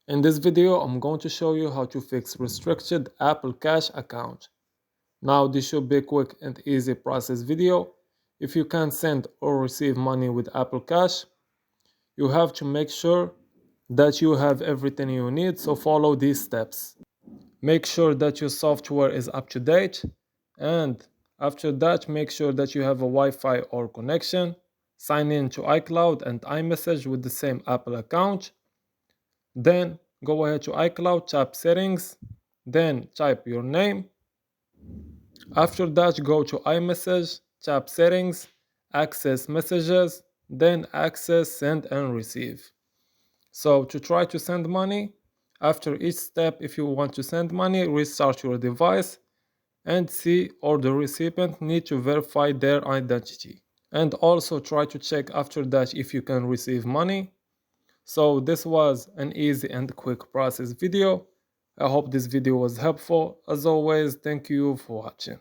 In this video, I'm going to show you how to fix restricted Apple Cash account. Now this should be a quick and easy process video. If you can't send or receive money with Apple Cash, you have to make sure that you have everything you need, so follow these steps. Make sure that your software is up to date, and after that make sure that you have a Wi-Fi or connection. Sign in to iCloud and iMessage with the same Apple account. Then go ahead to iCloud, tap settings, then type your name. After that, go to iMessage, tap settings, access messages, then access send and receive. So to try to send money, after each step, if you want to send money, restart your device and see or the recipient need to verify their identity. And also try to check after that if you can receive money. So this was an easy and quick process video. I hope this video was helpful. As always, thank you for watching.